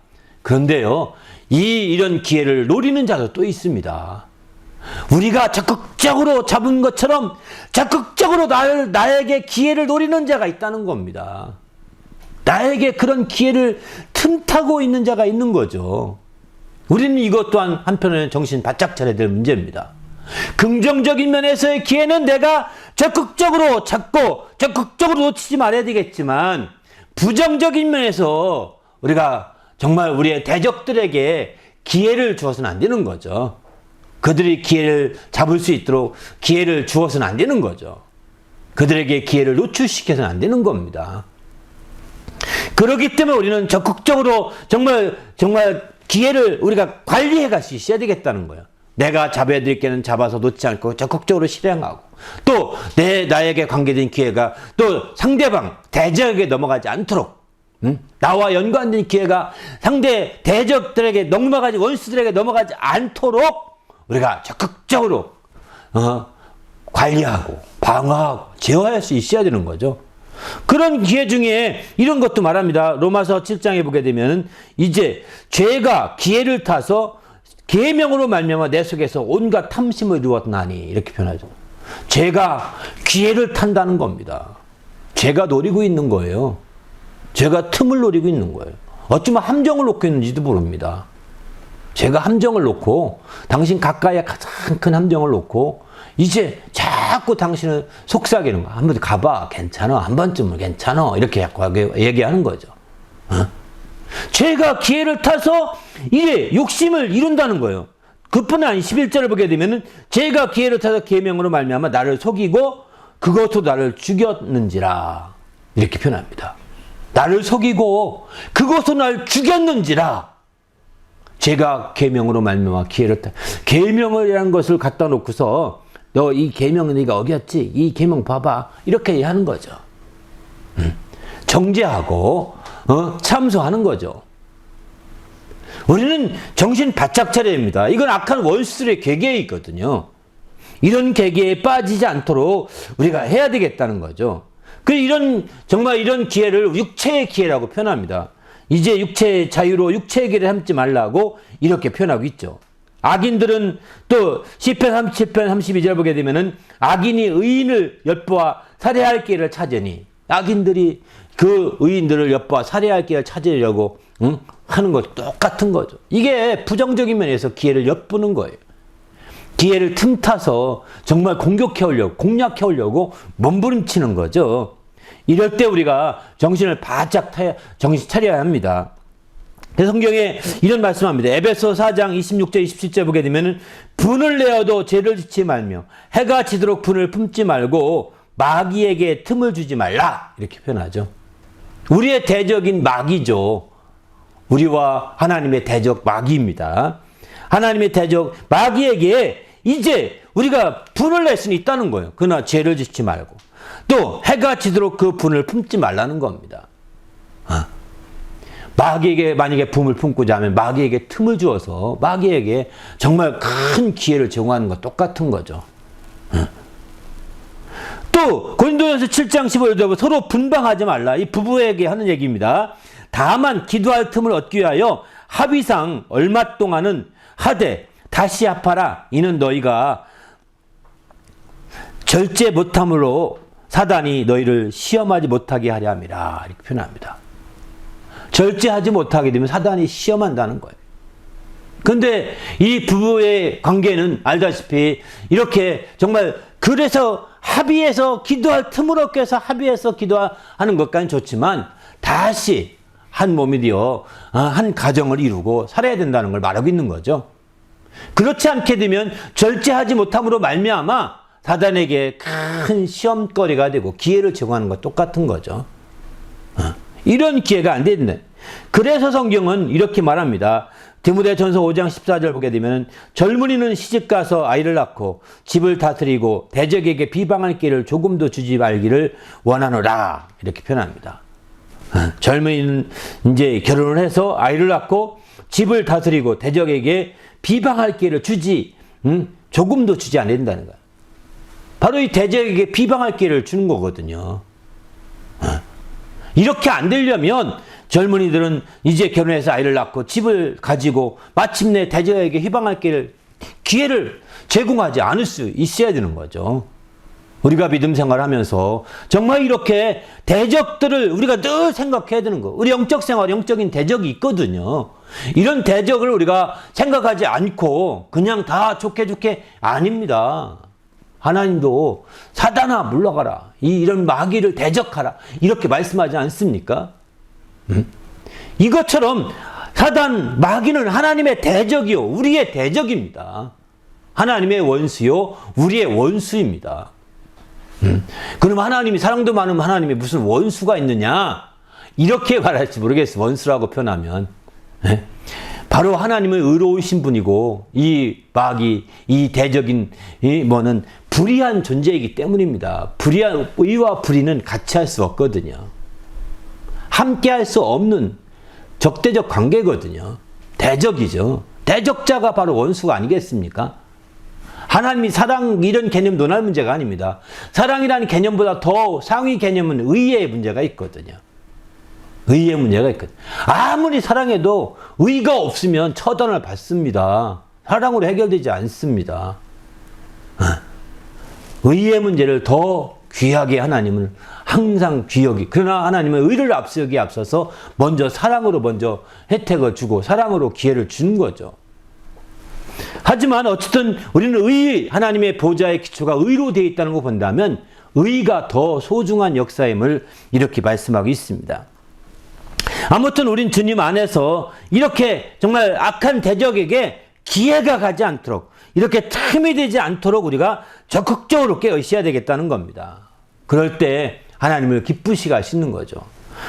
그런데요, 이런 기회를 노리는 자도 또 있습니다. 우리가 적극적으로 잡은 것처럼 적극적으로 나에게 기회를 노리는 자가 있다는 겁니다. 나에게 그런 기회를 틈타고 있는 자가 있는 거죠. 우리는 이것 또한 한편으로는 정신 바짝 차려야 될 문제입니다. 긍정적인 면에서의 기회는 내가 적극적으로 잡고 적극적으로 놓치지 말아야 되겠지만, 부정적인 면에서 우리가 정말 우리의 대적들에게 기회를 주어서는 안 되는 거죠. 그들이 기회를 잡을 수 있도록 기회를 주어서는 안 되는 거죠. 그들에게 기회를 노출시켜서는 안 되는 겁니다. 그렇기 때문에 우리는 적극적으로 정말 기회를 우리가 관리해 갈 수 있어야 되겠다는 거예요. 내가 잡아야 될 기회는 잡아서 놓지 않고 적극적으로 실행하고, 또 나에게 관계된 기회가 또 상대방 대적에게 넘어가지 않도록, 나와 연관된 기회가 상대 대적들에게 넘어가지, 원수들에게 넘어가지 않도록 우리가 적극적으로 관리하고 방어하고 제어할 수 있어야 되는 거죠. 그런 기회 중에 이런 것도 말합니다. 로마서 7장에 보게 되면 이제 죄가 기회를 타서 계명으로 말미암아 내 속에서 온갖 탐심을 이루었나니, 이렇게 표현하죠. 죄가 기회를 탄다는 겁니다. 죄가 노리고 있는 거예요. 죄가 틈을 노리고 있는 거예요. 어쩌면 함정을 놓고 있는지도 모릅니다. 죄가 함정을 놓고, 당신 가까이에 가장 큰 함정을 놓고 이제 자꾸 당신을 속삭이는 거야. 한번 가봐, 괜찮아, 한 번쯤은 괜찮아, 이렇게 자꾸 얘기하는 거죠. 죄가 기회를 타서 이제 욕심을 이룬다는 거예요. 그뿐 아니 11절을 보게 되면은 죄가 기회를 타서 계명으로 말미암아 나를 속이고 그것도 나를 죽였는지라, 이렇게 표현합니다. 나를 속이고 그것도 나를 죽였는지라. 죄가 계명으로 말미암아 기회를 타. 계명이라는 것을 갖다 놓고서 너 이 계명은 네가 어겼지? 이 계명 봐봐, 이렇게 하는 거죠. 정죄하고 참소하는 거죠. 우리는 정신 바짝 차려야 합니다. 이건 악한 원수들의 계계에 있거든요. 이런 계계에 빠지지 않도록 우리가 해야 되겠다는 거죠. 정말 이런 기회를 육체의 기회라고 표현합니다. 이제 육체의 자유로 육체의 기회를 삼지 말라고 이렇게 표현하고 있죠. 악인들은 또 시편 37편 32절 보게 되면은 악인이 의인을 엿보아 살해할 기회를 찾으니, 악인들이 그 의인들을 엿보아 살해할 기회를 찾으려고 하는 것 똑같은 거죠. 이게 부정적인 면에서 기회를 엿보는 거예요. 기회를 틈타서 정말 공략해 오려고 몸부림치는 거죠. 이럴 때 우리가 정신 차려야 합니다. 성경에 이런 말씀합니다. 에베소 4장 26절 27절 보게 되면 분을 내어도 죄를 짓지 말며 해가 지도록 분을 품지 말고 마귀에게 틈을 주지 말라, 이렇게 표현하죠. 우리의 대적인 마귀죠. 우리와 하나님의 대적 마귀입니다. 하나님의 대적 마귀에게 이제 우리가 분을 낼 수는 있다는 거예요. 그러나 죄를 짓지 말고, 또 해가 지도록 그 분을 품지 말라는 겁니다. 마귀에게 만약에 분을 품고자 하면 마귀에게 틈을 주어서 마귀에게 정말 큰 기회를 제공하는 것 똑같은 거죠. 또 고린도전서 7장 15절에 서로 분방하지 말라, 이 부부에게 하는 얘기입니다. 다만 기도할 틈을 얻기 위하여 합의상 얼마 동안은 하되 다시 합하라. 이는 너희가 절제 못함으로 사단이 너희를 시험하지 못하게 하려 함이라 이렇게 표현합니다. 절제하지 못하게 되면 사단이 시험한다는 거예요. 근데 이 부부의 관계는 알다시피 이렇게 정말 그래서 합의해서 기도할 틈을 얻기 위해서 합의해서 기도하는 것까지는 좋지만 다시 한 몸이 되어 한 가정을 이루고 살아야 된다는 걸 말하고 있는 거죠. 그렇지 않게 되면 절제하지 못함으로 말미암아 사단에게 큰 시험거리가 되고 기회를 제공하는 것 똑같은 거죠. 이런 기회가 안 된다. 그래서 성경은 이렇게 말합니다. 디모데전서 5장 14절 보게 되면 젊은이는 시집가서 아이를 낳고 집을 다스리고 대적에게 비방할 기회를 조금도 주지 말기를 원하노라 이렇게 표현합니다. 젊은이는 이제 결혼을 해서 아이를 낳고 집을 다스리고 대적에게 비방할 기회를 주지 조금도 주지 않는다는 거예요. 바로 이 대적에게 비방할 기회를 주는 거거든요. 이렇게 안 되려면 젊은이들은 이제 결혼해서 아이를 낳고 집을 가지고 마침내 대적에게 비방할 기회를 제공하지 않을 수 있어야 되는 거죠. 우리가 믿음 생활하면서 정말 이렇게 대적들을 우리가 늘 생각해야 되는 거. 우리 영적 생활, 영적인 대적이 있거든요. 이런 대적을 우리가 생각하지 않고 그냥 다 좋게 아닙니다. 하나님도 사단아 물러가라. 이런 마귀를 대적하라. 이렇게 말씀하지 않습니까? 이것처럼 사단, 마귀는 하나님의 대적이요. 우리의 대적입니다. 하나님의 원수요. 우리의 원수입니다. 그럼 하나님이 사랑도 많으면 하나님이 무슨 원수가 있느냐? 이렇게 말할지 모르겠어요. 원수라고 표현하면. 바로 하나님은 의로우신 분이고 이 마귀, 이 대적인 뭐는 불의한 존재이기 때문입니다. 의와 불의는 같이 할 수 없거든요. 함께 할 수 없는 적대적 관계거든요. 대적이죠. 대적자가 바로 원수가 아니겠습니까? 하나님이 사랑 이런 개념 논할 문제가 아닙니다. 사랑이라는 개념보다 더 상위 개념은 의의 문제가 있거든요. 의의 문제가 있거든요. 아무리 사랑해도 의가 없으면 처단을 받습니다. 사랑으로 해결되지 않습니다. 의의 문제를 더 귀하게 하나님은 항상 귀하게, 그러나 하나님은 의를 앞서기 앞서서 먼저 사랑으로 먼저 혜택을 주고 사랑으로 기회를 주는 거죠. 하지만 어쨌든 우리는 하나님의 보좌의 기초가 의로 되어 있다는 거 본다면 의가 더 소중한 역사임을 이렇게 말씀하고 있습니다. 아무튼 우린 주님 안에서 이렇게 정말 악한 대적에게 기회가 가지 않도록 이렇게 틈이 되지 않도록 우리가 적극적으로 깨어 있어야 되겠다는 겁니다. 그럴 때 하나님을 기쁘시게 하시는 거죠.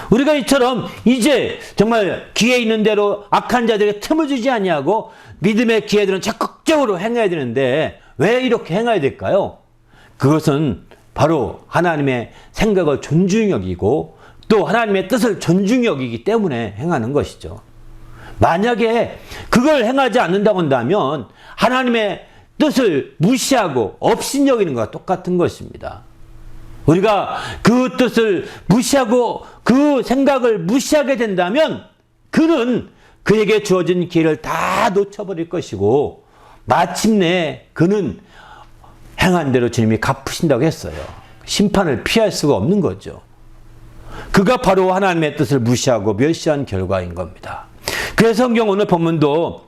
우리가 이처럼 이제 정말 기회 있는 대로 악한 자들에게 틈을 주지 아니하고 믿음의 기회들은 적극적으로 행해야 되는데 왜 이렇게 행해야 될까요? 그것은 바로 하나님의 생각을 존중히 여기고 또 하나님의 뜻을 존중히 여기기 때문에 행하는 것이죠. 만약에 그걸 행하지 않는다고 한다면 하나님의 뜻을 무시하고 업신여기는 것과 똑같은 것입니다. 우리가 그 뜻을 무시하고 그 생각을 무시하게 된다면 그는 그에게 주어진 기회를 다 놓쳐버릴 것이고 마침내 그는 행한 대로 주님이 갚으신다고 했어요. 심판을 피할 수가 없는 거죠. 그가 바로 하나님의 뜻을 무시하고 멸시한 결과인 겁니다. 그래서 성경 오늘 본문도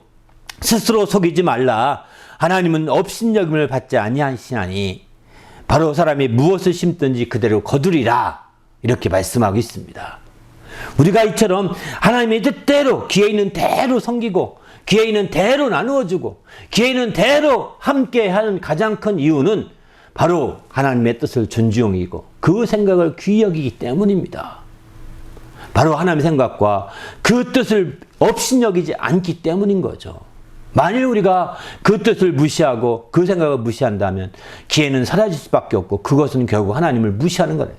스스로 속이지 말라. 하나님은 업신여김을 받지 아니하시나니 바로 사람이 무엇을 심든지 그대로 거두리라. 이렇게 말씀하고 있습니다. 우리가 이처럼 하나님의 뜻대로 기회 있는 대로 섬기고 기회 있는 대로 나누어주고 기회 있는 대로 함께하는 가장 큰 이유는 바로 하나님의 뜻을 존중이고 그 생각을 귀히 여기기 때문입니다. 바로 하나님의 생각과 그 뜻을 업신여기지 않기 때문인 거죠. 만일 우리가 그 뜻을 무시하고 그 생각을 무시한다면 기회는 사라질 수밖에 없고 그것은 결국 하나님을 무시하는 거예요.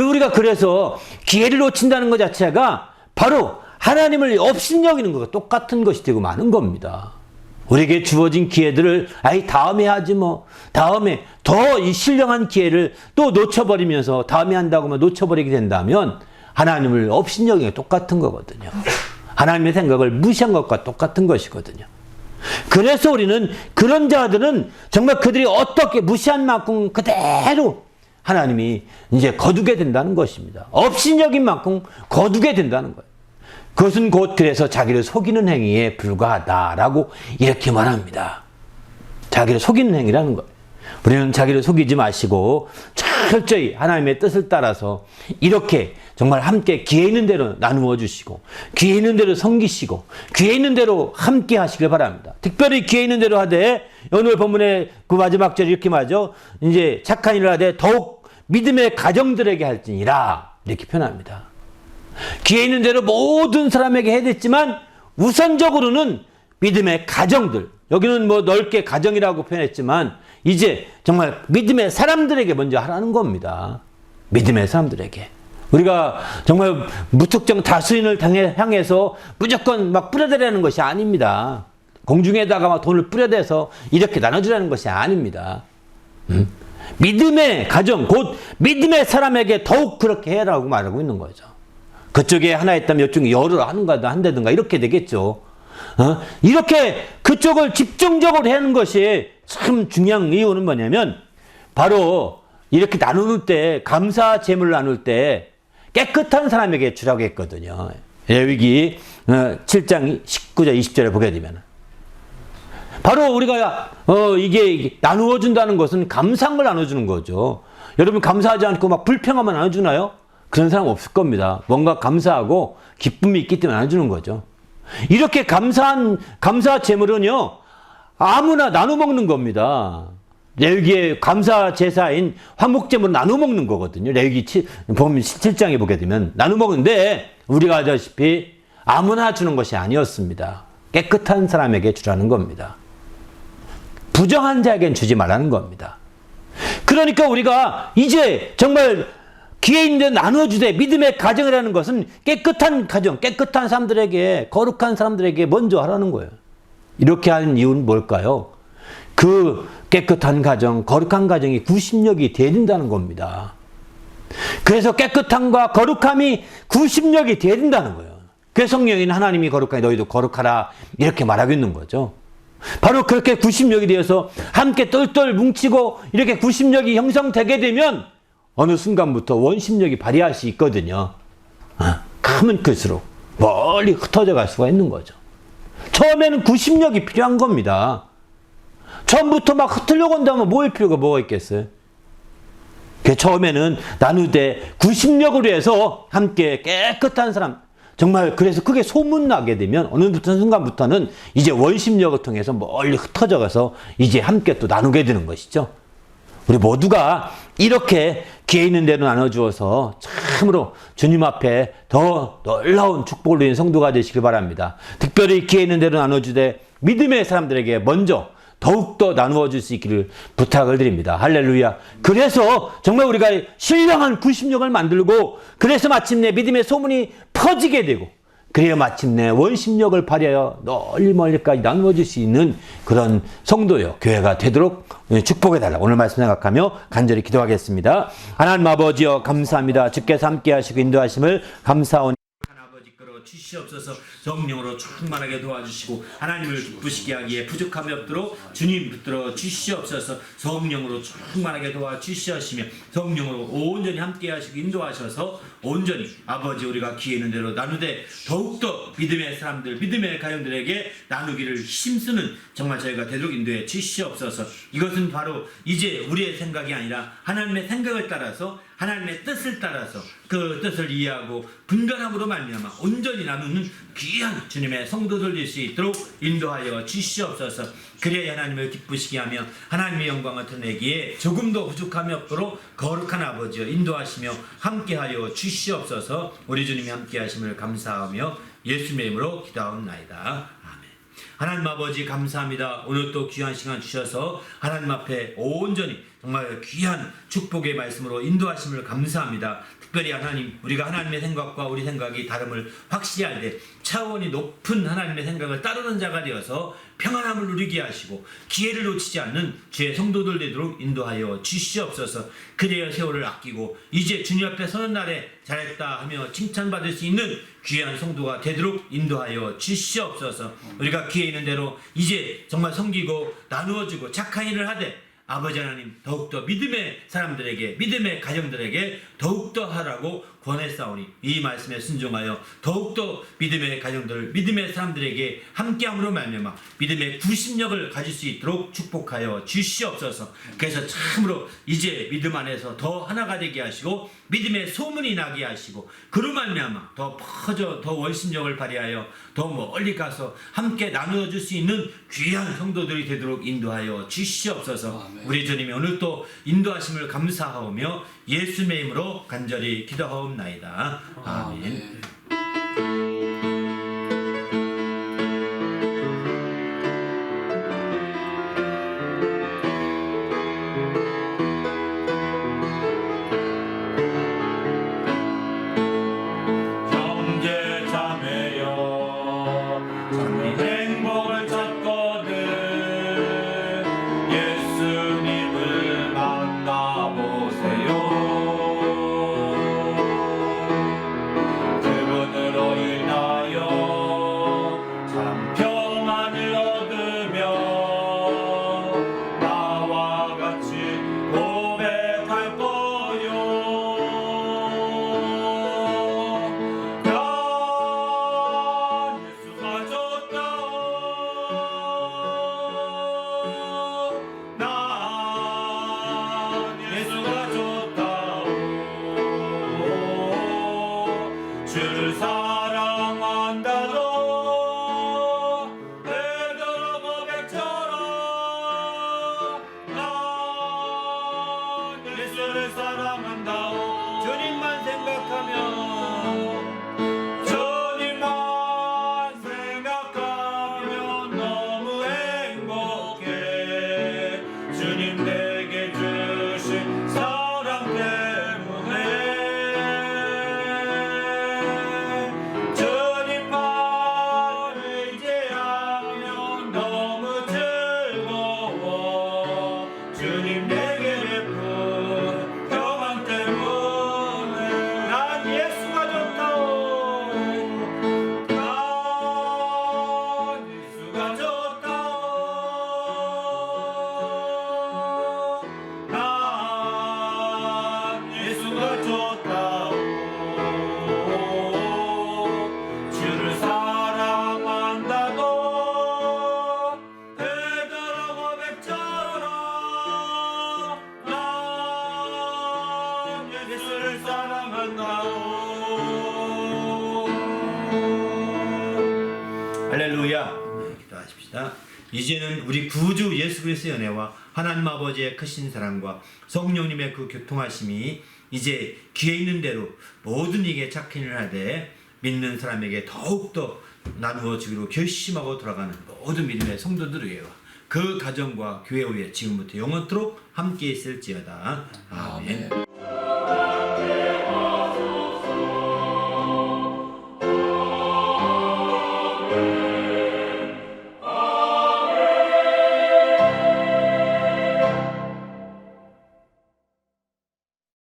우리가 그래서 기회를 놓친다는 것 자체가 바로 하나님을 업신여기는 것과 똑같은 것이 되고 마는 겁니다. 우리에게 주어진 기회들을 다음에 하지 뭐 다음에 더 이 신령한 기회를 또 놓쳐버리면서 다음에 한다고 하면 놓쳐버리게 된다면 하나님을 업신여기는 게 똑같은 거거든요. 하나님의 생각을 무시한 것과 똑같은 것이거든요. 그래서 우리는 그런 자들은 정말 그들이 어떻게 무시한 만큼 그대로 하나님이 이제 거두게 된다는 것입니다. 업신여긴 만큼 거두게 된다는 거예요. 그것은 곧 그래서 자기를 속이는 행위에 불과하다라고 이렇게 말합니다. 자기를 속이는 행위라는 거예요. 우리는 자기를 속이지 마시고 철저히 하나님의 뜻을 따라서 이렇게 정말 함께 기회 있는 대로 나누어 주시고 기회 있는 대로 섬기시고 기회 있는 대로 함께 하시길 바랍니다. 특별히 기회 있는 대로 하되 오늘 본문의 그 마지막 절이 이렇게 말하죠. 이제 착한 일을 하되 더욱 믿음의 가정들에게 할지니라 이렇게 표현합니다. 기회 있는 대로 모든 사람에게 해댔지만 우선적으로는 믿음의 가정들, 여기는 뭐 넓게 가정이라고 표현했지만 이제 정말 믿음의 사람들에게 먼저 하라는 겁니다. 믿음의 사람들에게. 우리가 정말 무특정 다수인을 향해서 무조건 막 뿌려대라는 것이 아닙니다. 공중에다가 막 돈을 뿌려대서 이렇게 나눠주라는 것이 아닙니다. 믿음의 가정, 곧 믿음의 사람에게 더욱 그렇게 해라고 말하고 있는 거죠. 그쪽에 하나 있다면 이쪽에 여러 한다든가 이렇게 되겠죠. 이렇게 그쪽을 집중적으로 하는 것이 참 중요한 이유는 뭐냐면 바로 이렇게 나누는 때 감사 제물을 나눌 때 깨끗한 사람에게 주라고 했거든요. 레위기 7장 19절 20절에 보게 되면 바로 우리가 이게 나누어 준다는 것은 감사한 걸 나눠주는 거죠. 여러분 감사하지 않고 막 불평하면 나눠주나요? 그런 사람 없을 겁니다. 뭔가 감사하고 기쁨이 있기 때문에 나눠주는 거죠. 이렇게 감사 제물은요 아무나 나눠 먹는 겁니다. 레위기의 감사 제사인 화목 제물은 나눠 먹는 거거든요. 레위기 보면 7장에 보게 되면 나눠 먹는데 우리가 알다시피 아무나 주는 것이 아니었습니다. 깨끗한 사람에게 주라는 겁니다. 부정한 자에겐 주지 말라는 겁니다. 그러니까 우리가 이제 정말 기회 있는데 나눠주되 믿음의 가정이라는 것은 깨끗한 가정, 깨끗한 사람들에게, 거룩한 사람들에게 먼저 하라는 거예요. 이렇게 하는 이유는 뭘까요? 그 깨끗한 가정, 거룩한 가정이 구심력이 돼야 된다는 겁니다. 그래서 깨끗함과 거룩함이 구심력이 돼야 된다는 거예요. 그래서 성령인 하나님이 거룩하니 너희도 거룩하라 이렇게 말하고 있는 거죠. 바로 그렇게 구심력이 되어서 함께 똘똘 뭉치고 이렇게 구심력이 형성되게 되면 어느 순간부터 원심력이 발휘할 수 있거든요. 크면 클수록 멀리 흩어져 갈 수가 있는 거죠. 처음에는 구심력이 필요한 겁니다. 처음부터 막 흩으려고 한다면 모일 필요가 뭐가 있겠어요? 처음에는 나누되 구심력으로 해서 함께 깨끗한 사람, 정말 그래서 크게 소문나게 되면 어느 순간부터는 이제 원심력을 통해서 멀리 흩어져 가서 이제 함께 또 나누게 되는 것이죠. 우리 모두가 이렇게 기회 있는 대로 나눠주어서 참으로 주님 앞에 더 놀라운 축복을 누리는 성도가 되시길 바랍니다. 특별히 기회 있는 대로 나눠주되 믿음의 사람들에게 먼저 더욱더 나누어 줄 수 있기를 부탁을 드립니다. 할렐루야. 그래서 정말 우리가 신령한 구심력을 만들고 그래서 마침내 믿음의 소문이 퍼지게 되고 그래야 마침내 원심력을 발휘하여 널리 멀리까지 나누어 줄 수 있는 그런 성도요 교회가 되도록 축복해달라. 오늘 말씀 생각하며 간절히 기도하겠습니다. 하나님 아버지여 감사합니다. 주께서 함께 하시고 인도하심을 감사하오니 아버지 끌어 주시옵소서. 성령으로 충만하게 도와주시고 하나님을 기쁘시게 하기에 부족함이 없도록 주님 붙들어 주시옵소서. 성령으로 충만하게 도와주시옵시며 성령으로 온전히 함께 하시고 인도하셔서 온전히 아버지 우리가 기회 있는 대로 나누되 더욱더 믿음의 사람들 믿음의 가정들에게 나누기를 힘쓰는 정말 저희가 되도록 인도해 주시옵소서. 이것은 바로 이제 우리의 생각이 아니라 하나님의 생각을 따라서 하나님의 뜻을 따라서 그 뜻을 이해하고 분별함으로 말미암아 온전히 나누는 귀한 주님의 성도들 될 수 있도록 인도하여 주시옵소서. 그래야 하나님을 기쁘시게 하며 하나님의 영광을 드러내기에 조금도 부족함이 없도록 거룩한 아버지여 인도하시며 함께하여 주시옵소서. 우리 주님이 함께하심을 감사하며 예수님의 이름으로 기도하옵나이다. 하나님 아버지 감사합니다. 오늘 또 귀한 시간 주셔서 하나님 앞에 온전히 정말 귀한 축복의 말씀으로 인도하심을 감사합니다. 특별히 하나님 우리가 하나님의 생각과 우리 생각이 다름을 확실히 알되 차원이 높은 하나님의 생각을 따르는 자가 되어서 평안함을 누리게 하시고 기회를 놓치지 않는 주의 성도들 되도록 인도하여 주시옵소서. 그래야 세월을 아끼고 이제 주님 앞에 서는 날에 잘했다 하며 칭찬받을 수 있는 귀한 성도가 되도록 인도하여 주시옵소서. 우리가 기회 있는 대로 이제 정말 섬기고 나누어주고 착한 일을 하되 아버지 하나님 더욱더 믿음의 사람들에게 믿음의 가정들에게 더욱더 하라고 권했사오니 이 말씀에 순종하여 더욱더 믿음의 가정들 믿음의 사람들에게 함께함으로 말미암아 믿음의 구심력을 가질 수 있도록 축복하여 주시옵소서. 그래서 참으로 이제 믿음 안에서 더 하나가 되게 하시고 믿음의 소문이 나게 하시고 그로 말미암아 더 퍼져 더 원심력을 발휘하여 더 멀리 가서 함께 나누어 줄 수 있는 귀한 성도들이 되도록 인도하여 주시옵소서. 아멘. 우리 주님이 오늘 또 인도하심을 감사하오며 예수님의 이름으로 간절히 기도하옵나이다. 아멘. 형제 자매여 참된 행복을 찾거든 예수님을 만나보세요. 그분으로 인하여 참 평안을 얻으며 나와 같이 고백할 거요. 예수가 좋다오. 난 예수가 좋다오. 주를 사랑한다도 베드로 고백처럼 난 예수를 사랑한다오. 주님만 생각하면 주님만 생각하면 너무 행복해. 주님 내게 주신 사랑 때문에 주님만 의지하면 너무 즐거워. 주님 내게 베푼 평안 때문에 난 예수가 좋다오. 난 예수가 좋다오. 난 예수가 좋다오. 주를 사랑한다고 베드로 고백처럼 난 예수를 사랑한다오. 할렐루야. 기도하십시다. 이제는 우리 구주 예수 그리스도의 은혜와 하나님 아버지의 크신 사랑과 성령님의 그 교통하심이 이제 귀에 있는 대로 모든 이게 착행을 하되 믿는 사람에게 더욱더 나누어 주기로 결심하고 돌아가는 모든 믿음의 성도들 위에와 그 가정과 교회 위에 지금부터 영원토록 함께 있을지어다. 아멘.